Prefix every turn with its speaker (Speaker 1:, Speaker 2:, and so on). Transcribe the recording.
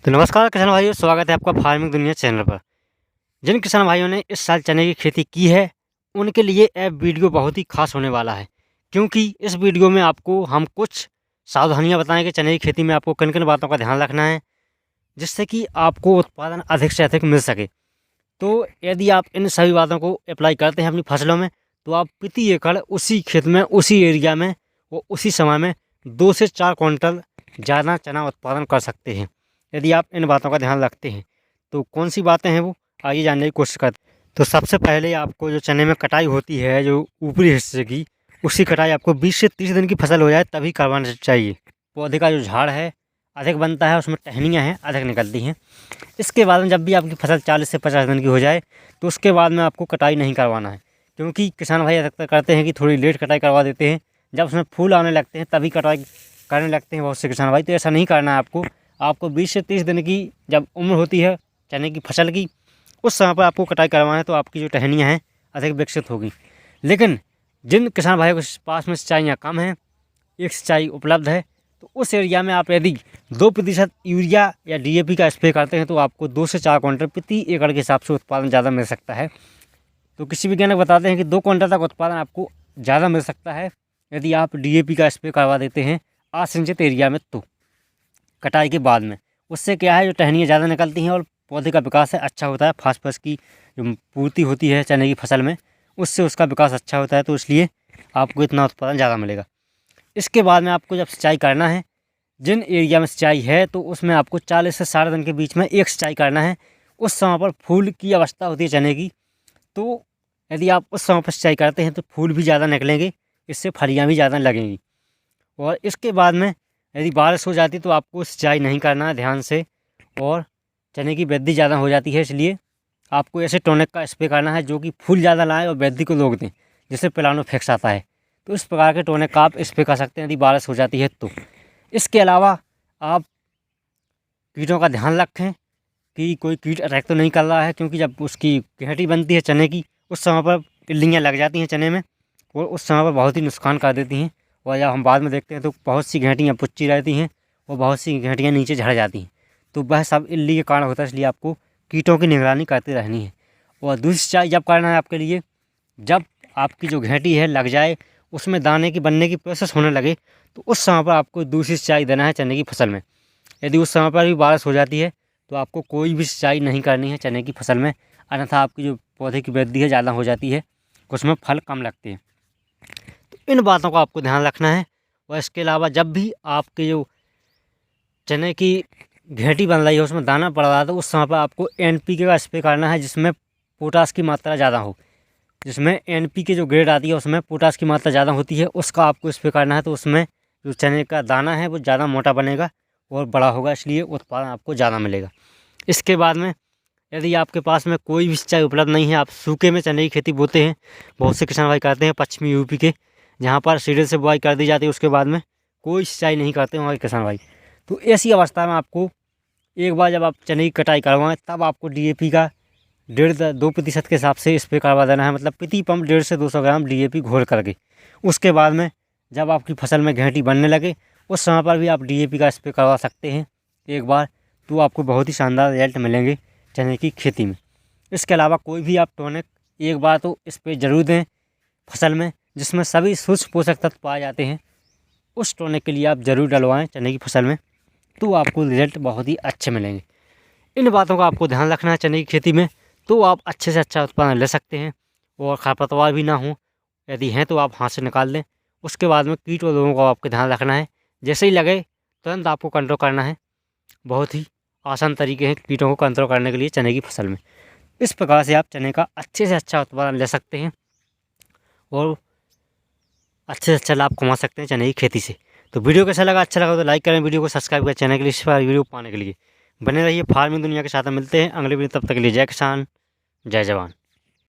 Speaker 1: तो नमस्कार किसान भाइयों, स्वागत है आपका फार्मिंग दुनिया चैनल पर। जिन किसान भाइयों ने इस साल चने की खेती की है उनके लिए यह वीडियो बहुत ही खास होने वाला है, क्योंकि इस वीडियो में आपको हम कुछ सावधानियां बताएंगे। चने की खेती में आपको किन किन बातों का ध्यान रखना है जिससे कि आपको उत्पादन अधिक से अधिक मिल सके। तो यदि आप इन सभी बातों को अप्लाई करते हैं अपनी फसलों में तो आप प्रति एकड़ उसी खेत में, उसी एरिया में और उसी समय में 2 से 4 क्विंटल ज़्यादा चना उत्पादन कर सकते हैं यदि आप इन बातों का ध्यान रखते हैं। तो कौन सी बातें हैं वो आइए जानने की कोशिश करते हैं। तो सबसे पहले आपको जो चने में कटाई होती है, जो ऊपरी हिस्से की, उसकी कटाई आपको 20 से 30 दिन की फसल हो जाए तभी करवाना चाहिए। पौधे का जो झाड़ है अधिक बनता है, उसमें टहनियाँ हैं अधिक निकलती हैं। इसके बाद में जब भी आपकी फसल 40 से 50 दिन की हो जाए तो उसके बाद में आपको कटाई नहीं करवाना है, क्योंकि किसान भाई अधिकतर करते हैं कि थोड़ी लेट कटाई करवा देते हैं। जब उसमें फूल आने लगते हैं तभी कटाई करने लगते हैं बहुत से किसान भाई। तो ऐसा नहीं करना है आपको 20 से 30 दिन की जब उम्र होती है चने की फसल की, उस समय पर आपको कटाई करवाना है तो आपकी जो टहनियाँ हैं अधिक विकसित होगी। लेकिन जिन किसान भाइयों के पास में सिंचाइयाँ कम हैं, एक सिंचाई उपलब्ध है, तो उस एरिया में आप यदि 2% यूरिया या DAP का स्प्रे करते हैं तो आपको 2 से 4 क्विंटल प्रति एकड़ के हिसाब से उत्पादन ज़्यादा मिल सकता है। तो किसी वैज्ञानिक बताते हैं कि 2 क्विंटल तक उत्पादन आपको ज़्यादा मिल सकता है यदि आप DAP का स्प्रे करवा देते हैं असिंचित एरिया में। तो कटाई के बाद में उससे क्या है, जो टहनियाँ ज़्यादा निकलती हैं और पौधे का विकास है अच्छा होता है। फास्फोरस की जो पूर्ति होती है चने की फसल में, उससे उसका विकास अच्छा होता है, तो इसलिए आपको इतना उत्पादन ज़्यादा मिलेगा। इसके बाद में आपको जब सिंचाई करना है, जिन एरिया में सिंचाई है तो उसमें आपको 40 से 60 दिन के बीच में एक सिंचाई करना है। उस समय पर फूल की अवस्था होती है चने की, तो यदि आप उस समय पर सिंचाई करते हैं तो फूल भी ज़्यादा निकलेंगे, इससे फलियाँ भी ज़्यादा लगेंगी। और इसके बाद में यदि बारिश हो जाती तो आपको सिंचाई नहीं करना है ध्यान से, और चने की वृद्धि ज़्यादा हो जाती है, इसलिए आपको ऐसे टॉनिक का स्प्रे करना है जो कि फूल ज़्यादा लाएँ और वृद्धि को रोक दें, जिससे पिलानोफिक्स आता है। तो इस प्रकार के टॉनिक का आप स्प्रे कर सकते हैं यदि बारिश हो जाती है तो। इसके अलावा आप कीटों का ध्यान रखें कि कोई कीट अटैक तो नहीं कर रहा है, क्योंकि जब उसकी घेंटी बनती है चने की उस समय पर इल्लियाँ लग जाती हैं चने में और उस समय पर बहुत ही नुकसान कर देती हैं। और जब हम बाद में देखते हैं तो बहुत सी घेंटियाँ पुच्ची रहती हैं और बहुत सी घेंटियाँ नीचे झड़ जाती हैं, तो वह सब इल्ली के कारण होता है। इसलिए आपको कीटों की निगरानी करते रहनी है। और दूसरी सिंचाई जब करना है आपके लिए, जब आपकी जो घेंटी है लग जाए, उसमें दाने की बनने की प्रोसेस होने लगे, तो उस समय पर आपको दूसरी सिंचाई देना है चने की फसल में। यदि उस समय पर भी बारिश हो जाती है तो आपको कोई भी सिंचाई नहीं करनी है चने की फसल में, अन्यथा आपकी जो पौधे की वृद्धि है ज़्यादा हो जाती है, उसमें फल कम लगते हैं। तो इन बातों का आपको ध्यान रखना है। और इसके अलावा जब भी आपके जो चने की घेंटी बन रही है उसमें दाना पड़ रहा है तो उस समय पर आपको NPK का स्प्रे करना है, जिसमें पोटास की मात्रा ज़्यादा हो। जिसमें NPK जो ग्रेड आती है उसमें पोटास की मात्रा ज़्यादा होती है, उसका आपको स्प्रे करना है। तो उसमें जो चने का दाना है वो ज़्यादा मोटा बनेगा और बड़ा होगा, इसलिए उत्पादन आपको ज़्यादा मिलेगा। इसके बाद में यदि आपके पास में कोई भी सिंचाई उपलब्ध नहीं है, आप सूखे में चने की खेती बोते हैं, बहुत से किसान भाई करते हैं पश्चिमी UP के, जहाँ पर सीधे से बुआई कर दी जाती है, उसके बाद में कोई सिंचाई नहीं करते हमारे किसान भाई। तो ऐसी अवस्था में आपको एक बार जब आप चने की कटाई करवाएं तब आपको DAP का 1.5-2% के हिसाब से स्प्रे करवा देना है, मतलब प्रति पंप 150 से 200 ग्राम DAP घोल करके। उसके बाद में जब आपकी फसल में घेंटी बनने लगे उस समय पर भी आप DAP का स्प्रे करवा सकते हैं एक बार, तो आपको बहुत ही शानदार रिजल्ट मिलेंगे चने की खेती में। इसके अलावा कोई भी आप टॉनिक एक बार तो स्प्रे ज़रूर दें फसल में, जिसमें सभी सूक्ष्म पोषक तत्व पाए जाते हैं। उस टॉनिक के लिए आप ज़रूर डलवाएँ चने की फसल में, तो आपको रिजल्ट बहुत ही अच्छे मिलेंगे। इन बातों का आपको ध्यान रखना है चने की खेती में, तो आप अच्छे से अच्छा उत्पादन ले सकते हैं और खरपतवार भी ना हो, यदि हैं तो आप हाथ से निकाल दें। उसके बाद में कीट और रोगों का आपको ध्यान रखना है, जैसे ही लगे तुरंत आपको कंट्रोल करना है। बहुत ही आसान तरीके हैं कीटों को कंट्रोल करने के लिए चने की फसल में। इस प्रकार से आप चने का अच्छे से अच्छा उत्पादन ले सकते हैं और अच्छे से अच्छा लाभ कमा सकते हैं चने की खेती से। तो वीडियो कैसा लगा, अच्छा लगा तो लाइक करें, वीडियो को सब्सक्राइब करें चैनल के लिए, इस पर वीडियो पाने के लिए बने रहिए। फार्मिंग दुनिया के साथ मिलते हैं अगले वीडियो, तब तक के लिए जय किसान जय जवान।